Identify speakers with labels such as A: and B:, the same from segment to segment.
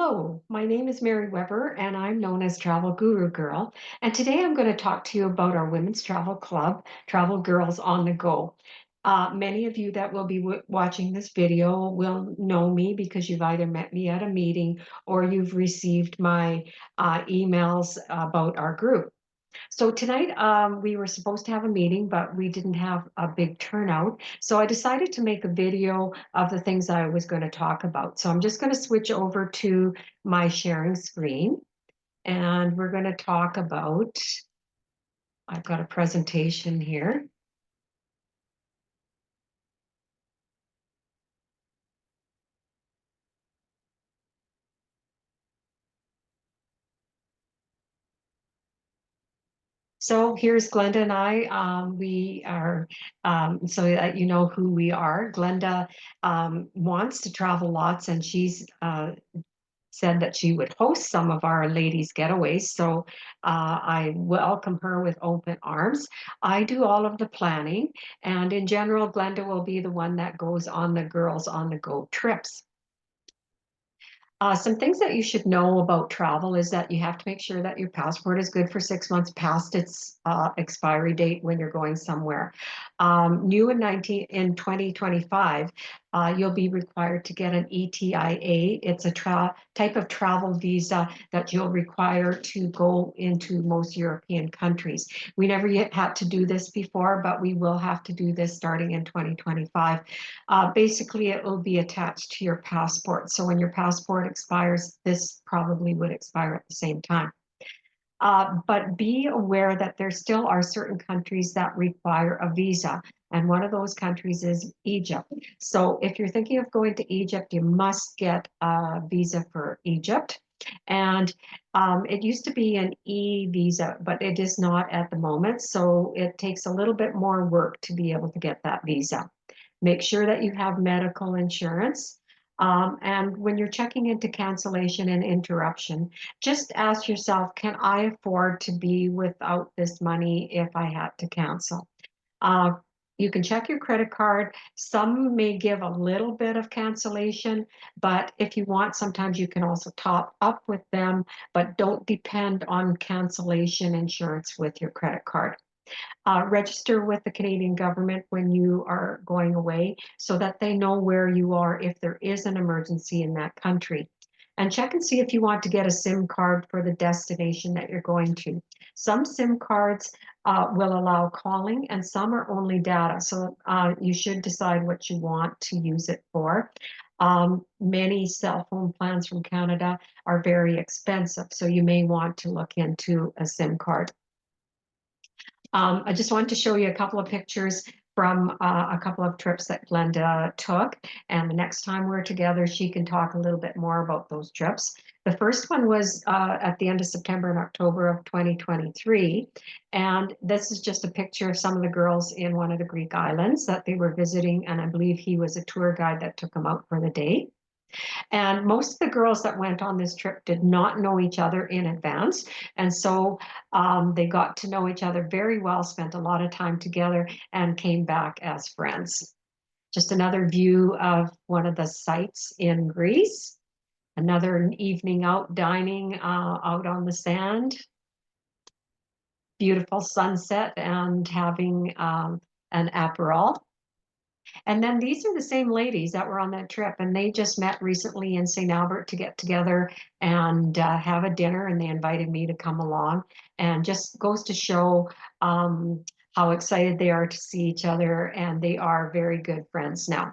A: Hello, my name is Mary Weber, and I'm known as Travel Guru Girl. And today I'm going to talk to you about our Women's Travel Club, Travel Girls on the Go. Many of you that will be watching this video will know me because you've either met me at a meeting or you've received my emails about our group. So tonight we were supposed to have a meeting, but we didn't have a big turnout. So I decided to make a video of the things I was going to talk about. So I'm just going to switch over to my sharing screen and we're going to talk about, I've got a presentation here. So here's Glenda and I. We are, so that you know who we are. Glenda wants to travel lots and she's said that she would host some of our ladies' getaways. So I welcome her with open arms. I do all of the planning. And in general, Glenda will be the one that goes on the girls on the go trips. Some things that you should know about travel is that you have to make sure that your passport is good for 6 months past its expiry date when you're going somewhere. New in 2025, you'll be required to get an ETIA. It's a type of travel visa that you'll require to go into most European countries. We never yet had to do this before, but we will have to do this starting in 2025. Basically, it will be attached to your passport. So when your passport expires, this probably would expire at the same time. But be aware that there still are certain countries that require a visa. And one of those countries is Egypt. So if you're thinking of going to Egypt, you must get a visa for Egypt. And it used to be an e-visa, but it is not at the moment. So it takes a little bit more work to be able to get that visa. Make sure that you have medical insurance. And when you're checking into cancellation and interruption, just ask yourself, can I afford to be without this money if I had to cancel? Uh, you can check your credit card. Some may give a little bit of cancellation, but if you want, sometimes you can also top up with them, but don't depend on cancellation insurance with your credit card. Register with the Canadian government when you are going away so that they know where you are if there is an emergency in that country. And check and see if you want to get a SIM card for the destination that you're going to. Some SIM cards will allow calling and some are only data. So you should decide what you want to use it for. Many cell phone plans from Canada are very expensive, so you may want to look into a SIM card. I just wanted to show you a couple of pictures from a couple of trips that Glenda took. And the next time we're together, she can talk a little bit more about those trips. The first one was at the end of September and October of 2023. And this is just a picture of some of the girls in one of the Greek islands that they were visiting. And I believe he was a tour guide that took them out for the day. And most of the girls that went on this trip did not know each other in advance. And so they got to know each other very well, spent a lot of time together, and came back as friends. Just another view of one of the sites in Greece. Another evening out dining out on the sand. Beautiful sunset and having an Aperol. And then these are the same ladies that were on that trip, and they just met recently in St. Albert to get together and have a dinner, and they invited me to come along. And just goes to show how excited they are to see each other, and they are very good friends now.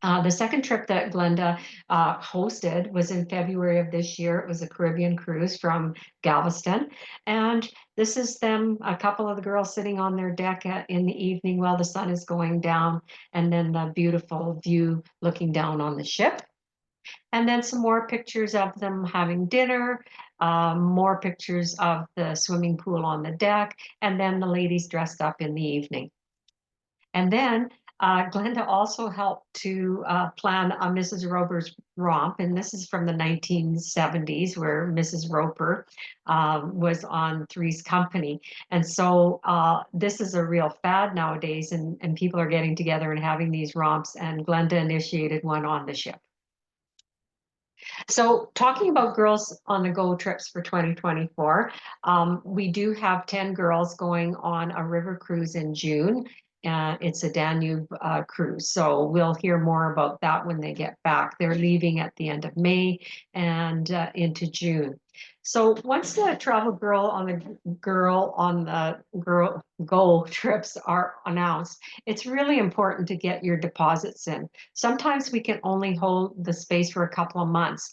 A: The second trip that Glenda hosted was in February of this year. It was a Caribbean cruise from Galveston. And this is them, a couple of the girls sitting on their deck in the evening while the sun is going down, and then the beautiful view looking down on the ship. And then some more pictures of them having dinner, more pictures of the swimming pool on the deck, and then the ladies dressed up in the evening. And then Glenda also helped to plan a Mrs. Roper's romp, and this is from the 1970s, where Mrs. Roper was on Three's Company. And so this is a real fad nowadays, and people are getting together and having these romps, and Glenda initiated one on the ship. So talking about girls on the go trips for 2024, we do have 10 girls going on a river cruise in June. It's a Danube cruise. So we'll hear more about that when they get back. They're leaving at the end of May and into June. So once the travel girl on the girl go trips are announced, it's really important to get your deposits in. Sometimes we can only hold the space for a couple of months,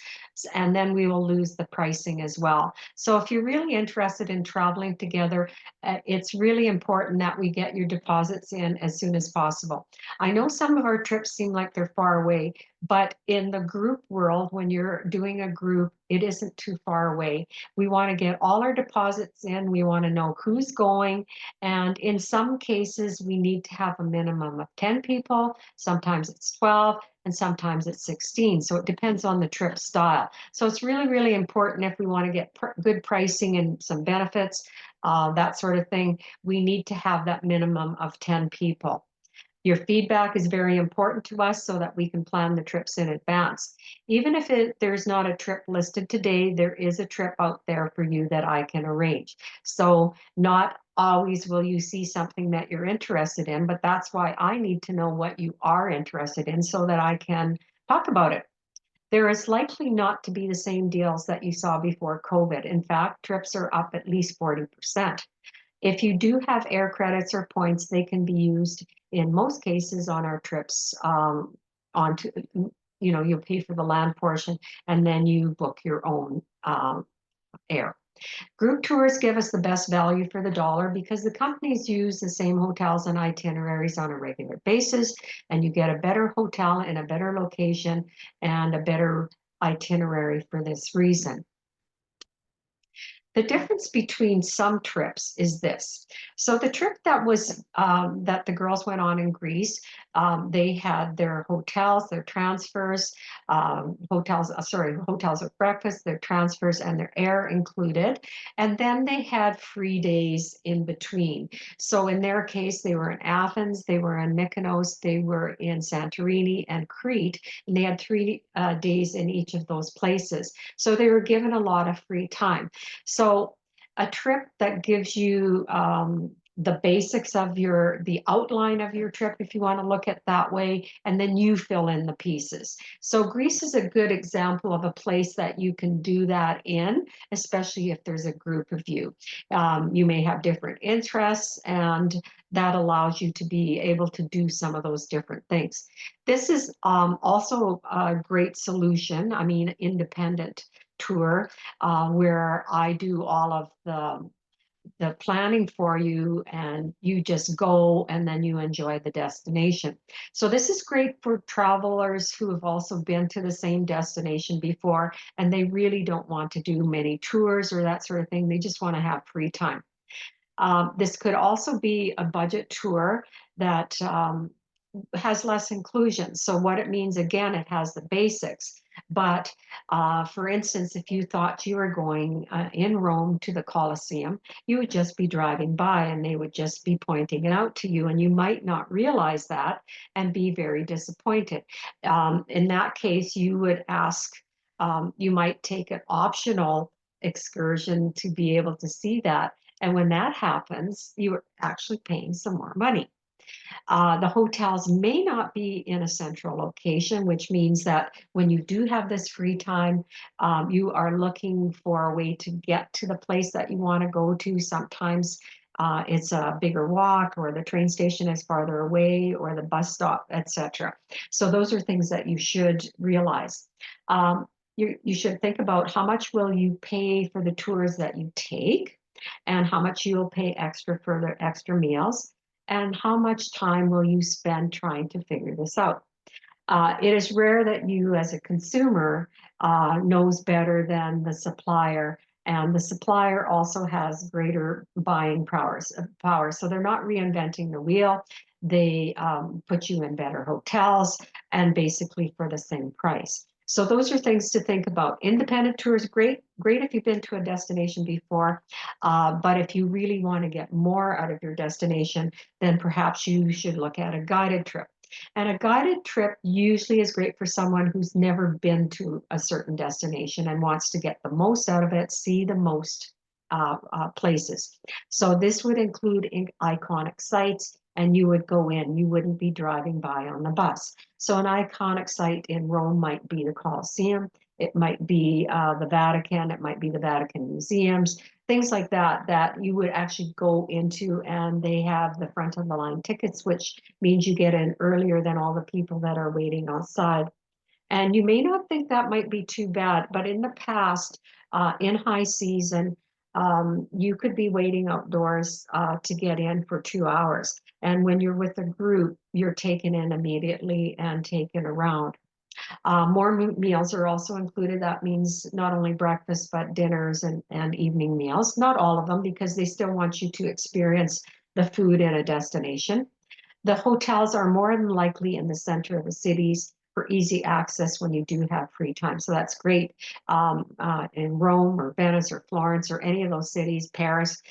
A: and then we will lose the pricing as well. So if you're really interested in traveling together, it's really important that we get your deposits in as soon as possible. I know some of our trips seem like they're far away, but in the group world, when you're doing a group, it isn't too far away. We want to get all our deposits in. We want to know who's going. And in some cases, we need to have a minimum of 10 people. Sometimes it's 12 and sometimes it's 16. So it depends on the trip style. So it's really, really important if we want to get good pricing and some benefits, that sort of thing. We need to have that minimum of 10 people. Your feedback is very important to us so that we can plan the trips in advance. Even if there's not a trip listed today, there is a trip out there for you that I can arrange. So not always will you see something that you're interested in, but that's why I need to know what you are interested in so that I can talk about it. There is likely not to be the same deals that you saw before COVID. In fact, trips are up at least 40%. If you do have air credits or points, they can be used in most cases on our trips, onto, you'll pay for the land portion and then you book your own air. Group tours give us the best value for the dollar because the companies use the same hotels and itineraries on a regular basis, and you get a better hotel in a better location and a better itinerary for this reason. The difference between some trips is this. So the trip that was that the girls went on in Greece, they had their hotels, their transfers, hotels with breakfast, their transfers, and their air included. And then they had free days in between. So in their case, they were in Athens, they were in Mykonos, they were in Santorini and Crete, and they had 3 days in each of those places. So they were given a lot of free time. So a trip that gives you the basics of the outline of your trip, if you want to look at that way, and then you fill in the pieces. So Greece is a good example of a place that you can do that in, especially if there's a group of you. You may have different interests, and that allows you to be able to do some of those different things. This is also a great solution. I mean, independent tour, where I do all of the planning for you and you just go and then you enjoy the destination. So this is great for travelers who have also been to the same destination before and they really don't want to do many tours or that sort of thing. They just want to have free time. This could also be a budget tour that has less inclusion. So what it means, again, it has the basics. But for instance, if you thought you were going in Rome to the Colosseum, you would just be driving by and they would just be pointing it out to you. And you might not realize that and be very disappointed. In that case, you would ask, you might take an optional excursion to be able to see that. And when that happens, you're actually paying some more money. The hotels may not be in a central location, which means that when you do have this free time, you are looking for a way to get to the place that you want to go to. Sometimes it's a bigger walk, or the train station is farther away, or the bus stop, etc. So those are things that you should realize. You should think about how much will you pay for the tours that you take, and how much you'll pay extra for the extra meals, and how much time will you spend trying to figure this out. It is rare that you as a consumer knows better than the supplier, and the supplier also has greater buying power. So they're not reinventing the wheel. They put you in better hotels and basically for the same price. So those are things to think about. Independent tours, great if you've been to a destination before, but if you really want to get more out of your destination, then perhaps you should look at a guided trip. And a guided trip usually is great for someone who's never been to a certain destination and wants to get the most out of it, see the most places. So this would include iconic sites, and you would go in, you wouldn't be driving by on the bus. So an iconic site in Rome might be the Colosseum, it might be the Vatican, it might be the Vatican museums, things like that, that you would actually go into, and they have the front of the line tickets, which means you get in earlier than all the people that are waiting outside. And you may not think that might be too bad, but in the past, in high season, you could be waiting outdoors to get in for 2 hours. And when you're with a group, you're taken in immediately and taken around. More meals are also included. That means not only breakfast, but dinners and evening meals. Not all of them, because they still want you to experience the food in a destination. The hotels are more than likely in the center of the cities for easy access when you do have free time. So that's great in Rome or Venice or Florence or any of those cities, Paris.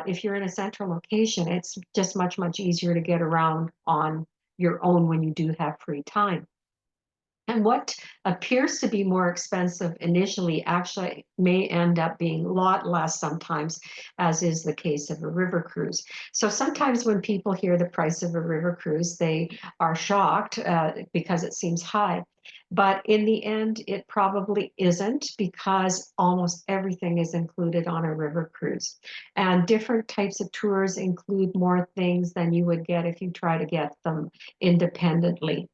A: If you're in a central location, it's just much, much easier to get around on your own when you do have free time. And what appears to be more expensive initially actually may end up being a lot less sometimes, as is the case of a river cruise. So sometimes when people hear the price of a river cruise, they are shocked because it seems high. But in the end, it probably isn't, because almost everything is included on a river cruise. And different types of tours include more things than you would get if you try to get them independently.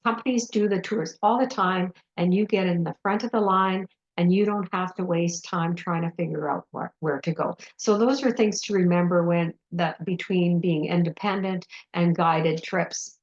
A: Companies do the tours all the time, and you get in the front of the line, and you don't have to waste time trying to figure out where to go. So those are things to remember when that between being independent and guided trips.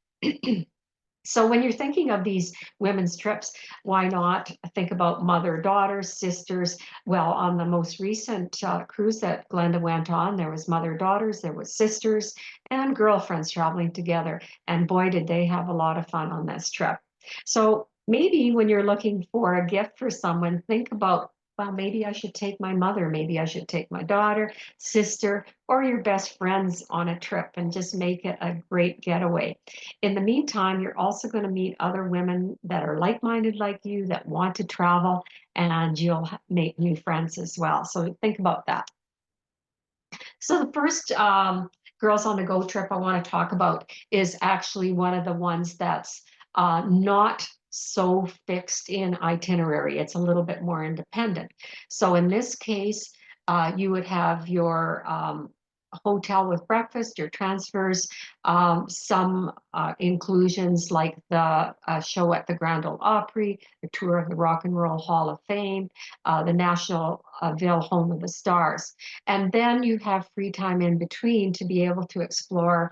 A: So when you're thinking of these women's trips, why not think about mother, daughters, sisters? Well, on the most recent cruise that Glenda went on, there was mother, daughters, there was sisters and girlfriends traveling together. And boy, did they have a lot of fun on this trip. So maybe when you're looking for a gift for someone, think about, well, maybe I should take my mother, maybe I should take my daughter, sister, or your best friends on a trip and just make it a great getaway. In the meantime, you're also going to meet other women that are like-minded like you, that want to travel, and you'll make new friends as well. So think about that. So the first Girls on the Go trip I want to talk about is actually one of the ones that's not so fixed in itinerary. It's a little bit more independent. So in this case, you would have your hotel with breakfast, your transfers, some inclusions like the show at the Grand Ole Opry, the tour of the Rock and Roll Hall of Fame, the National Ville Home of the Stars. And then you have free time in between to be able to explore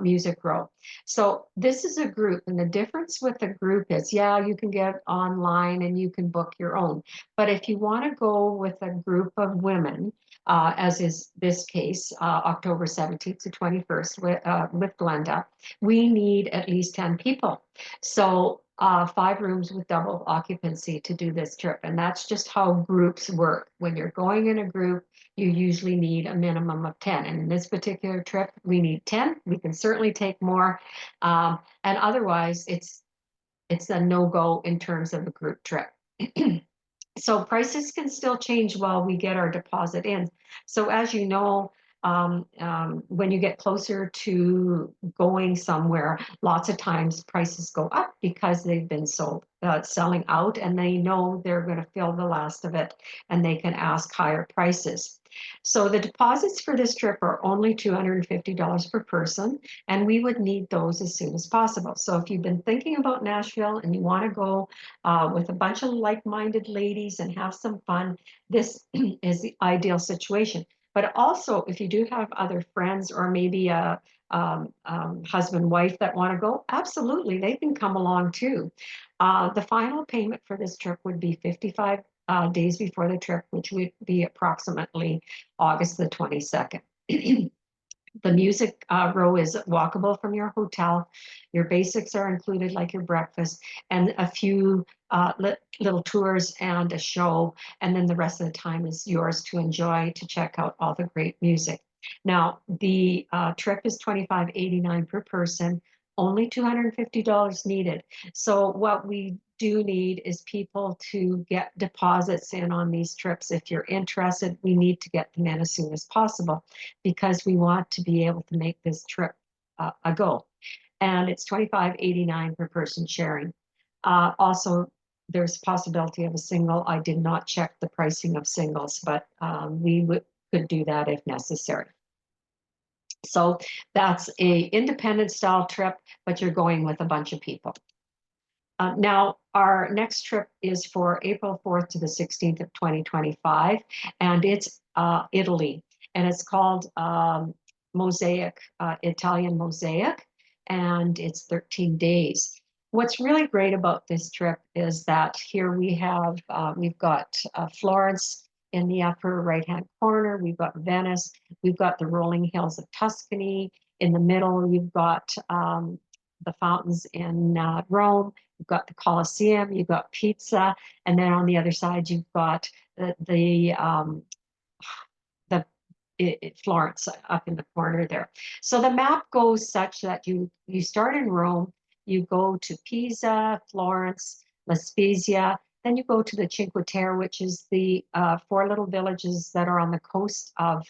A: Music Row. So this is a group, and the difference with a group is, yeah, you can get online and you can book your own. But if you want to go with a group of women, as is this case, October 17th to 21st with Glenda, we need at least 10 people. So 5 rooms with double occupancy to do this trip. And that's just how groups work. When you're going in a group, you usually need a minimum of 10. And in this particular trip, we need 10. We can certainly take more. And otherwise, it's a no-go in terms of a group trip. So prices can still change while we get our deposit in. So as you know, when you get closer to going somewhere, lots of times prices go up because they've been sold, selling out, and they know they're going to fill the last of it, and they can ask higher prices. So the deposits for this trip are only $250 per person, and we would need those as soon as possible. So if you've been thinking about Nashville and you want to go with a bunch of like-minded ladies and have some fun, this is the ideal situation. But also, if you do have other friends or maybe a husband, wife that want to go, absolutely, they can come along too. The final payment for this trip would be 55 days before the trip, which would be approximately August the 22nd. The Music Row is walkable from your hotel. Your basics are included, like your breakfast and a few little tours and a show. And then the rest of the time is yours to enjoy, to check out all the great music. Now, the trip is $25.89 per person. Only $250 needed. So what we do need is people to get deposits in on these trips. If you're interested, we need to get them in as soon as possible because we want to be able to make this trip a go. And it's $25.89 per person sharing. Also, there's a possibility of a single. I did not check the pricing of singles, but could do that if necessary. So that's a independent style trip, but you're going with a bunch of people. Now, our next trip is for April 4th to the 16th of 2025, and it's Italy, and it's called Mosaic, Italian Mosaic, and it's 13 days. What's really great about this trip is that here we've got Florence in the upper right-hand corner, we've got Venice, we've got the rolling hills of Tuscany. In the middle, you've got the fountains in Rome. You've got the Colosseum, you've got Pizza, and then on the other side you've got the Florence up in the corner there. So the map goes such that you start in Rome, you go to Pisa, Florence, La Spezia, then you go to the Cinque Terre, which is the 4 little villages that are on the coast of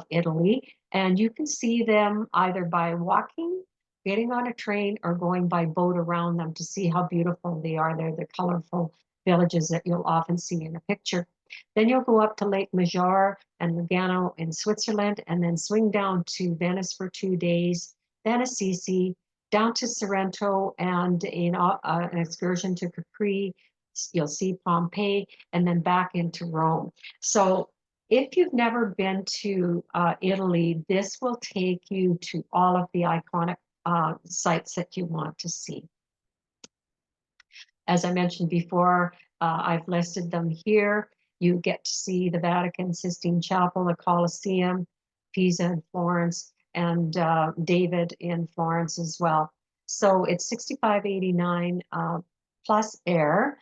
A: Italy, and you can see them either by walking, getting on a train, or going by boat around them to see how beautiful they are. They're the colorful villages that you'll often see in a picture. Then you'll go up to Lake Maggiore and Lugano in Switzerland, and then swing down to Venice for 2 days, then Assisi, down to Sorrento, and an excursion to Capri. You'll see Pompeii, and then back into Rome. So if you've never been to Italy, this will take you to all of the iconic sites that you want to see. As I mentioned before, I've listed them here. You get to see the Vatican, Sistine Chapel, the Colosseum, Pisa and Florence, and David in Florence as well. So it's $65.89 plus air.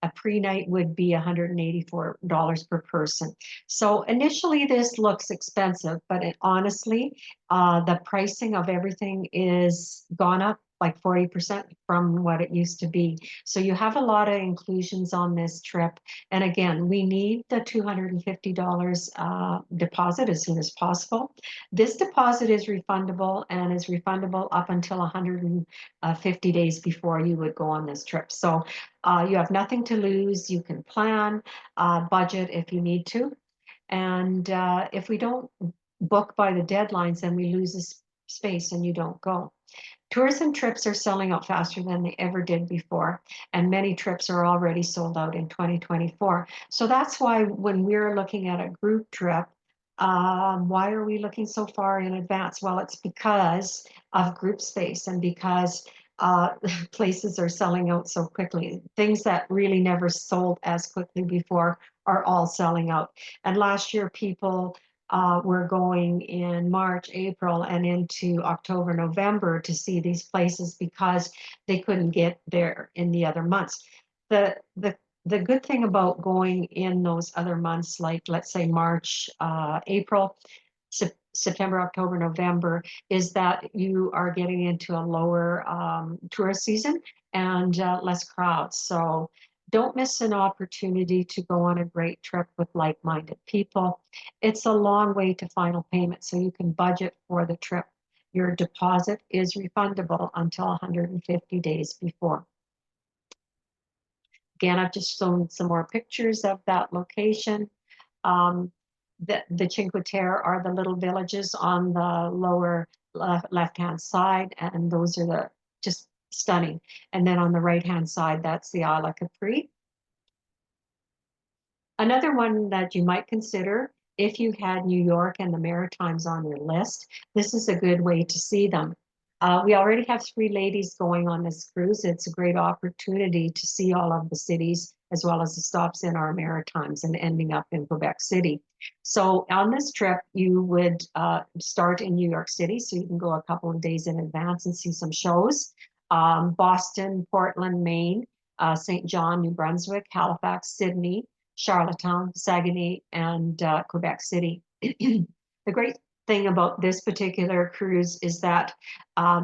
A: A pre-night would be $184 per person. So initially this looks expensive, but honestly, the pricing of everything is gone up like 40% from what it used to be. So you have a lot of inclusions on this trip. And again, we need the $250 deposit as soon as possible. This deposit is refundable and is refundable up until 150 days before you would go on this trip. So you have nothing to lose. You can plan, budget if you need to. And if we don't book by the deadlines, then we lose this space and you don't go. Tourism trips are selling out faster than they ever did before, and many trips are already sold out in 2024. So that's why when we're looking at a group trip, why are we looking so far in advance? Well, it's because of group space and because places are selling out so quickly. Things that really never sold as quickly before are all selling out. And last year, people were going in March, April, and into October, November to see these places because they couldn't get there in the other months. The good thing about going in those other months, like let's say March, April, September, October, November, is that you are getting into a lower tourist season and less crowds. So don't miss an opportunity to go on a great trip with like-minded people. It's a long way to final payment, so you can budget for the trip. Your deposit is refundable until 150 days before. Again, I've just shown some more pictures of that location. The Cinque Terre are the little villages on the lower left-hand side, and those are just stunning. And then on the right-hand side, that's the Isla Capri. Another one that you might consider, if you had New York and the Maritimes on your list, this is a good way to see them. We already have 3 ladies going on this cruise. It's a great opportunity to see all of the cities as well as the stops in our Maritimes and ending up in Quebec City. So on this trip, you would start in New York City, so you can go a couple of days in advance and see some shows. Boston, Portland, Maine, St. John, New Brunswick, Halifax, Sydney, Charlottetown, Saguenay, and Quebec City. The great thing about this particular cruise is that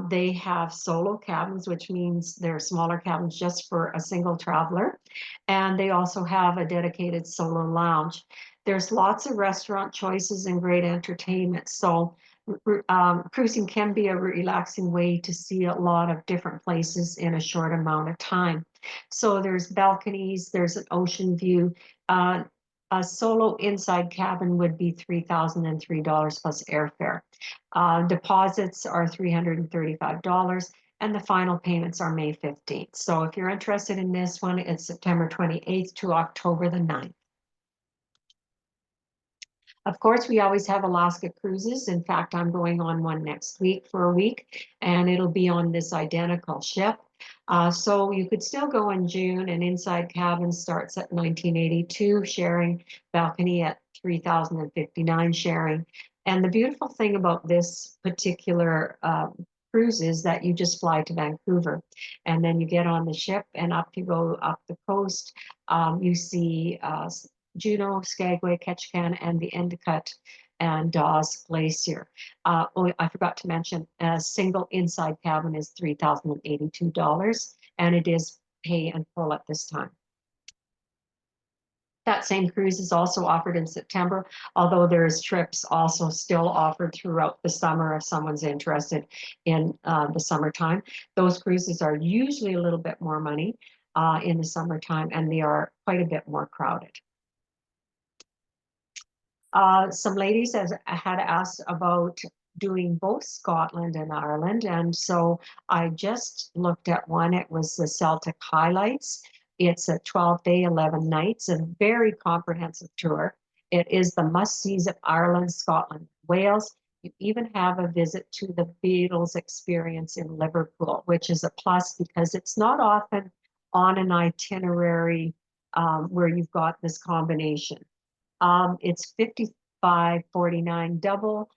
A: they have solo cabins, which means they're smaller cabins just for a single traveler. And they also have a dedicated solo lounge. There's lots of restaurant choices and great entertainment. So cruising can be a relaxing way to see a lot of different places in a short amount of time. So there's balconies, there's an ocean view. Uh, a solo inside cabin would be $3,003 plus airfare. Deposits are $335, and the final payments are May 15th. So if you're interested in this one, it's September 28th to October the 9th. Of course, we always have Alaska cruises. In fact, I'm going on one next week for a week, and it'll be on this identical ship. So you could still go in June, and inside cabin starts at 1982 sharing, balcony at 3,059 sharing. And the beautiful thing about this particular cruise is that you just fly to Vancouver, and then you get on the ship and up you go up the coast. You see Juneau, Skagway, Ketchikan, and the Endicott and Dawes Glacier. Oh, I forgot to mention, a single inside cabin is $3,082, and it is pay and full at this time. That same cruise is also offered in September, although there's trips also still offered throughout the summer if someone's interested in the summertime. Those cruises are usually a little bit more money in the summertime, and they are quite a bit more crowded. Some ladies had asked about doing both Scotland and Ireland, and so I just looked at one. It was the Celtic Highlights. It's a 12-day, 11 nights, a very comprehensive tour. It is the must-sees of Ireland, Scotland, Wales. You even have a visit to the Beatles experience in Liverpool, which is a plus because it's not often on an itinerary where you've got this combination. It's $55.49 double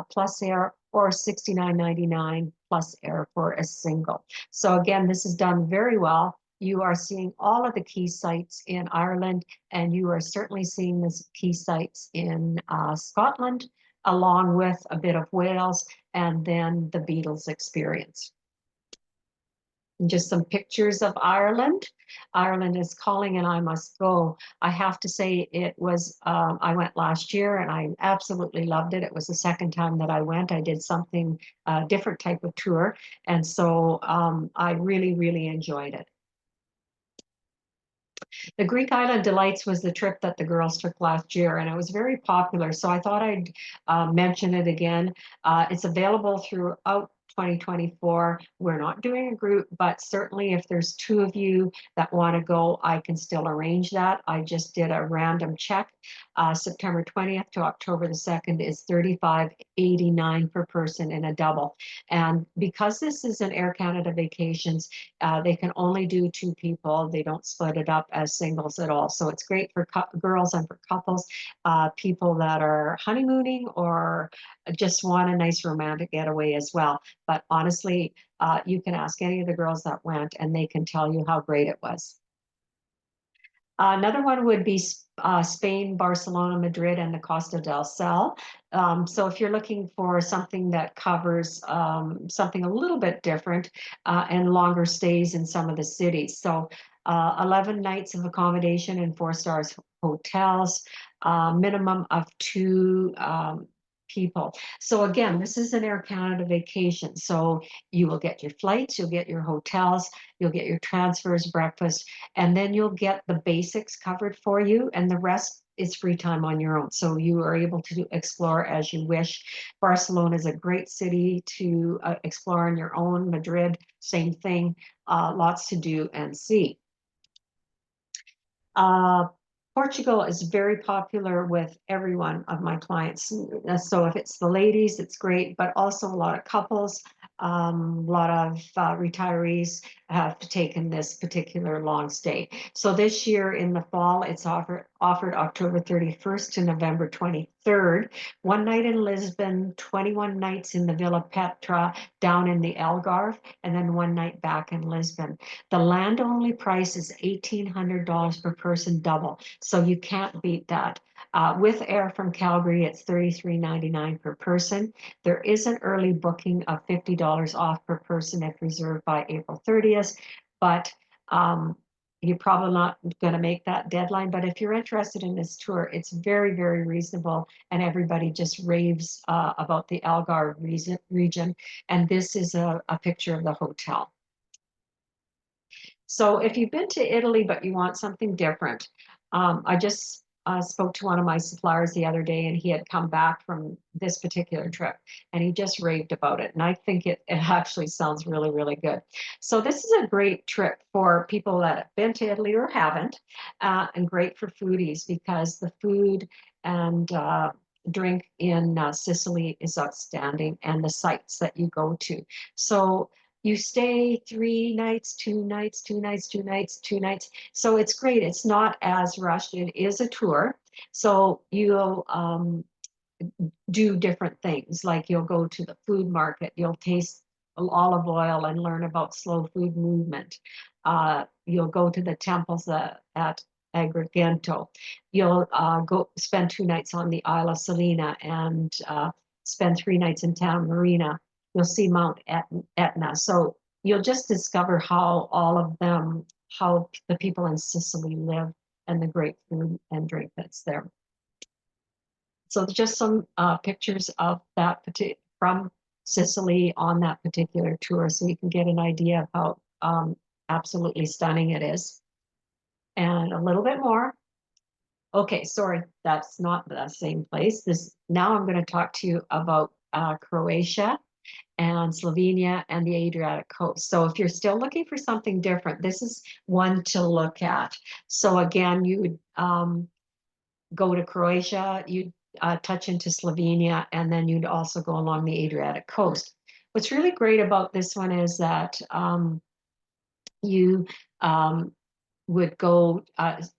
A: plus air, or $69.99 plus air for a single. So again, this is done very well. You are seeing all of the key sites in Ireland, and you are certainly seeing the key sites in Scotland, along with a bit of Wales, and then the Beatles experience. And just some pictures of Ireland. Ireland is calling and I must go. I have to say it was, I went last year and I absolutely loved it. It was the second time that I went. I did something, different type of tour. And so I really, really enjoyed it. The Greek Island Delights was the trip that the girls took last year, and it was very popular. So I thought I'd mention it again. It's available throughout 2024. We're not doing a group, but certainly if there's two of you that want to go, I can still arrange that. I just did a random check. September 20th to October the 2nd is $35.89 per person in a double. And because this is an Air Canada Vacations, they can only do two people. They don't split it up as singles at all. So it's great for girls and for couples, people that are honeymooning or just want a nice romantic getaway as well. But honestly, you can ask any of the girls that went and they can tell you how great it was. Another one would be Spain, Barcelona, Madrid, and the Costa del Sol. So if you're looking for something that covers something a little bit different and longer stays in some of the cities. So 11 nights of accommodation in 4-star hotels, minimum of two people. So again, this is an Air Canada vacation. So you will get your flights, you'll get your hotels, you'll get your transfers, breakfast, and then you'll get the basics covered for you, and the rest is free time on your own. So you are able to explore as you wish. Barcelona is a great city to explore on your own. Madrid, same thing, lots to do and see. Portugal is very popular with every one of my clients. So if it's the ladies, it's great, but also a lot of couples, a lot of retirees have taken this particular long stay. So this year in the fall, it's offered October 31st to November 23rd. 1 night in Lisbon, 21 nights in the Villa Petra down in the Algarve, and then 1 night back in Lisbon. The land-only price is $1,800 per person, double, so you can't beat that. With air from Calgary, it's $33.99 per person. There is an early booking of $50 off per person if reserved by April 30th, but you're probably not going to make that deadline. But if you're interested in this tour, it's very, very reasonable, and everybody just raves about the Algarve region. And this is a picture of the hotel. So if you've been to Italy, but you want something different, I just spoke to one of my suppliers the other day, and he had come back from this particular trip, and he just raved about it. And I think it actually sounds really, really good. So this is a great trip for people that have been to Italy or haven't, and great for foodies because the food and drink in Sicily is outstanding, and the sites that you go to. So you stay 3 nights, 2 nights, 2 nights, 2 nights, 2 nights. So it's great. It's not as rushed. It is a tour. So you'll do different things. Like you'll go to the food market, you'll taste olive oil and learn about slow food movement. You'll go to the temples at Agrigento. You'll go spend 2 nights on the Isle of Salina and spend 3 nights in town Marina. You'll see Mount Etna. So you'll just discover how all of them, how the people in Sicily live and the great food and drink that's there. So just some pictures of that from Sicily on that particular tour, so you can get an idea of how absolutely stunning it is. And a little bit more. Okay, sorry, that's not the same place. Now I'm going to talk to you about Croatia and Slovenia and the Adriatic coast. So if you're still looking for something different, this is one to look at. So again, you would go to Croatia, you'd touch into Slovenia, and then you'd also go along the Adriatic coast. What's really great about this one is that you would go,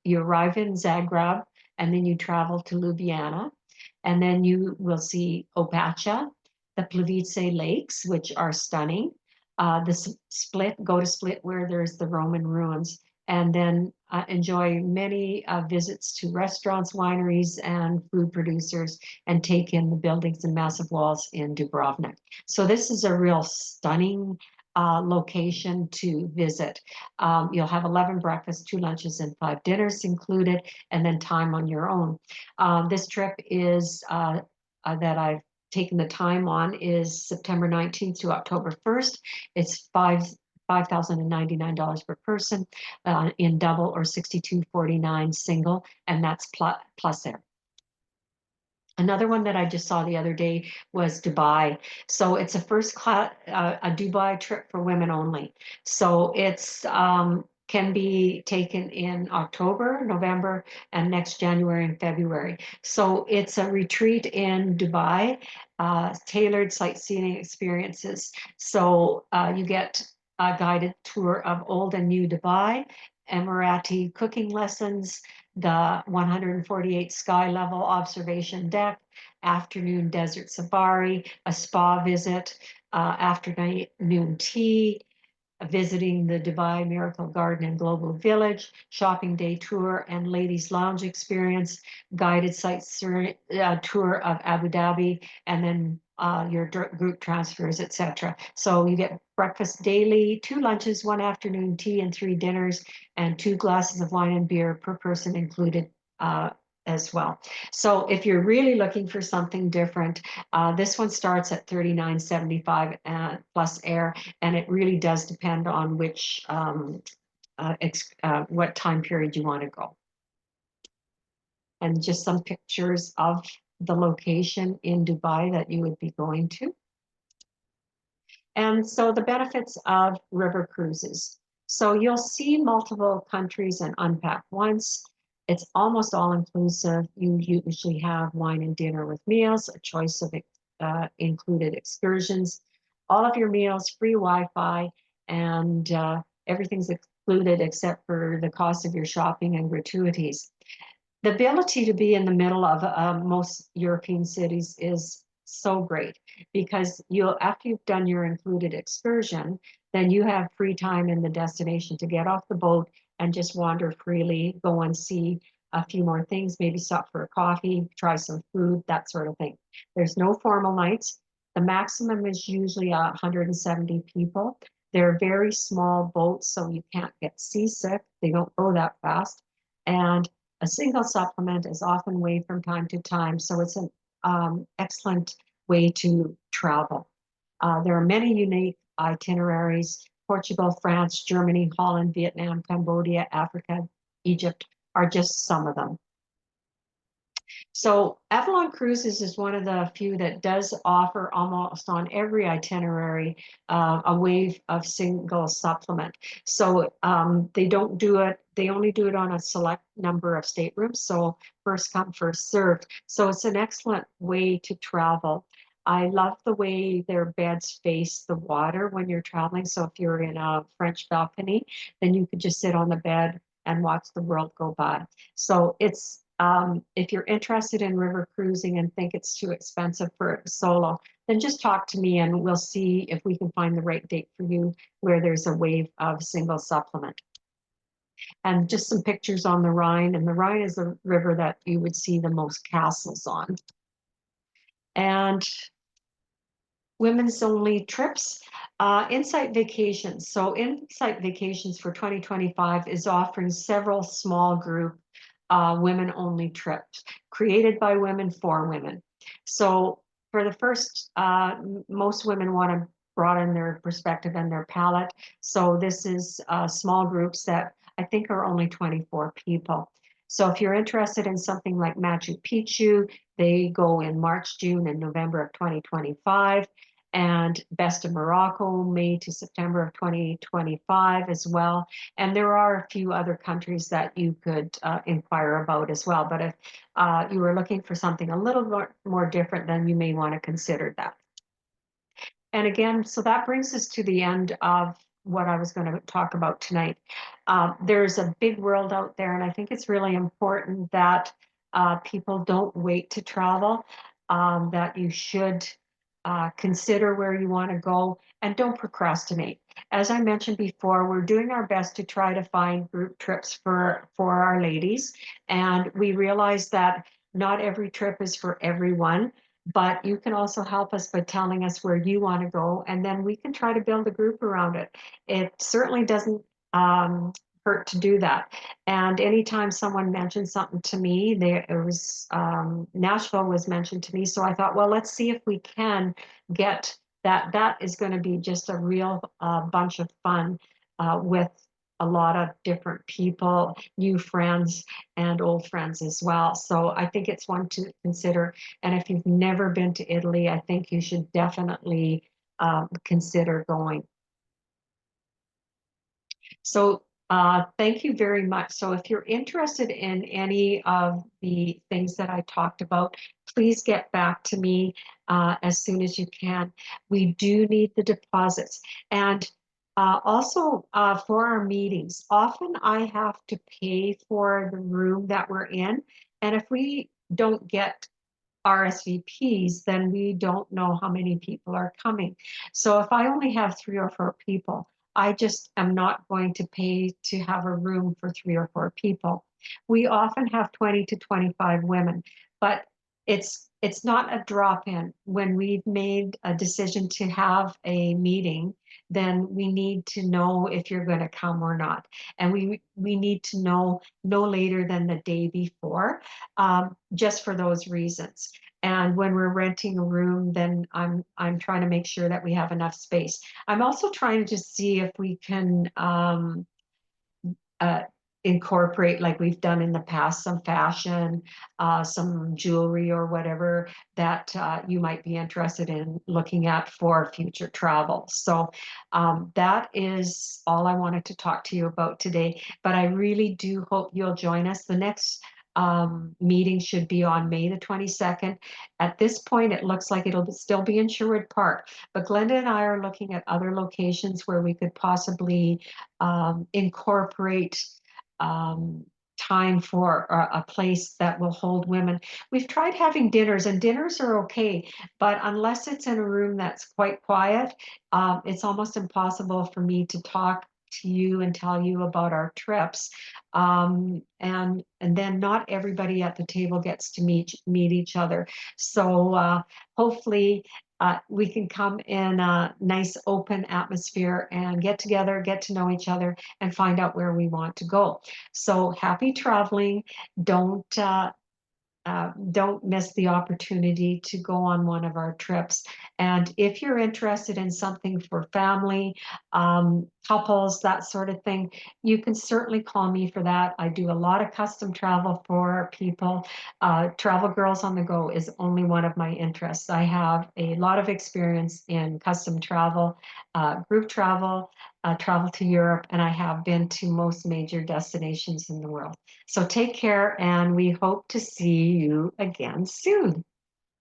A: you arrive in Zagreb, and then you travel to Ljubljana, and then you will see Opača, the Plivice Lakes, which are stunning. The go to Split where there's the Roman ruins, and then enjoy many visits to restaurants, wineries, and food producers, and take in the buildings and massive walls in Dubrovnik. So this is a real stunning location to visit. You'll have 11 breakfasts, 2 lunches, and 5 dinners included, and then time on your own. This trip is that I've taken the time on is September 19th to October 1st. It's $5,099 per person in double, or $62.49 single, and that's plus air. Another one that I just saw the other day was Dubai. So it's a first class, a Dubai trip for women only. So it's can be taken in October, November, and next January and February. So it's a retreat in Dubai, tailored sightseeing experiences. So you get a guided tour of old and new Dubai, Emirati cooking lessons, the 148 sky level observation deck, afternoon desert safari, a spa visit, afternoon tea, visiting the Dubai Miracle Garden and Global Village, shopping day tour and ladies lounge experience, guided tour of Abu Dhabi, and then your group transfers, etc. So you get breakfast daily, 2 lunches, 1 afternoon tea, and 3 dinners, and 2 glasses of wine and beer per person included as well. So if you're really looking for something different, this one starts at $39.75 plus air, and it really does depend on which what time period you want to go. And just some pictures of the location in Dubai that you would be going to. And so the benefits of river cruises. So you'll see multiple countries and unpack once. It's almost all inclusive. You usually have wine and dinner with meals, a choice of included excursions, all of your meals, free Wi-Fi, and everything's included except for the cost of your shopping and gratuities. The ability to be in the middle of most European cities is so great because you'll, after you've done your included excursion, then you have free time in the destination to get off the boat and just wander freely, go and see a few more things, maybe stop for a coffee, try some food, that sort of thing. There's no formal nights. The maximum is usually 170 people. They're very small boats, so you can't get seasick. They don't go that fast. And a single supplement is often waived from time to time, so it's an excellent way to travel. There are many unique itineraries. Portugal, France, Germany, Holland, Vietnam, Cambodia, Africa, Egypt are just some of them. So Avalon Cruises is one of the few that does offer almost on every itinerary a wave of single supplement. So they don't do it, they only do it on a select number of staterooms. So first come, first served. So it's an excellent way to travel. I love the way their beds face the water when you're traveling. So if you're in a French balcony, then you could just sit on the bed and watch the world go by. So it's if you're interested in river cruising and think it's too expensive for solo, then just talk to me and we'll see if we can find the right date for you where there's a wave of single supplement. And just some pictures on the Rhine. And the Rhine is the river that you would see the most castles on. And women's only trips, Insight Vacations. So Insight Vacations for 2025 is offering several small group women only trips created by women for women. So for the first, most women want to broaden their perspective and their palette. So this is small groups that I think are only 24 people. So if you're interested in something like Machu Picchu, they go in March, June, and November of 2025. And Best of Morocco, May to September of 2025 as well. And there are a few other countries that you could inquire about as well. But if you were looking for something a little more different, then you may want to consider that. And again, so that brings us to the end of what I was going to talk about tonight. There's a big world out there, and I think it's really important that people don't wait to travel, that you should consider where you want to go and don't procrastinate. As I mentioned before, we're doing our best to try to find group trips for our ladies, and we realize that not every trip is for everyone, but you can also help us by telling us where you want to go, and then we can try to build a group around it. It certainly doesn't hurt to do that. And anytime someone mentioned something to me, it was Nashville was mentioned to me, so I thought, well, let's see if we can get that. That is going to be just a real bunch of fun with a lot of different people, new friends and old friends as well. So I think it's one to consider. And if you've never been to Italy, I think you should definitely consider going. So thank you very much. So if you're interested in any of the things that I talked about, please get back to me as soon as you can. We do need the deposits. And also for our meetings, often I have to pay for the room that we're in. And if we don't get RSVPs, then we don't know how many people are coming. So if I only have 3 or 4 people, I just am not going to pay to have a room for 3 or 4 people. We often have 20 to 25 women, but it's not a drop in. When we've made a decision to have a meeting, then we need to know if you're going to come or not. And we need to know no later than the day before, just for those reasons. And when we're renting a room, then I'm trying to make sure that we have enough space. I'm also trying to just see if we can uh, incorporate, like we've done in the past, some fashion, some jewelry or whatever that you might be interested in looking at for future travel. So that is all I wanted to talk to you about today. But I really do hope you'll join us. The next meeting should be on May the 22nd. At this point, it looks like it'll still be in Sherwood Park, but Glenda and I are looking at other locations where we could possibly incorporate um, time for a place that will hold women. We've tried having dinners, and dinners are okay, but unless it's in a room that's quite quiet, it's almost impossible for me to talk to you and tell you about our trips. And then not everybody at the table gets to meet each other. So hopefully we can come in a nice open atmosphere and get together, get to know each other, and find out where we want to go. So happy traveling. Don't don't miss the opportunity to go on one of our trips. And if you're interested in something for family, couples, that sort of thing, you can certainly call me for that. I do a lot of custom travel for people. Travel Girls on the Go is only one of my interests. I have a lot of experience in custom travel, group travel, travel to Europe, and I have been to most major destinations in the world. So take care, and we hope to see you again soon.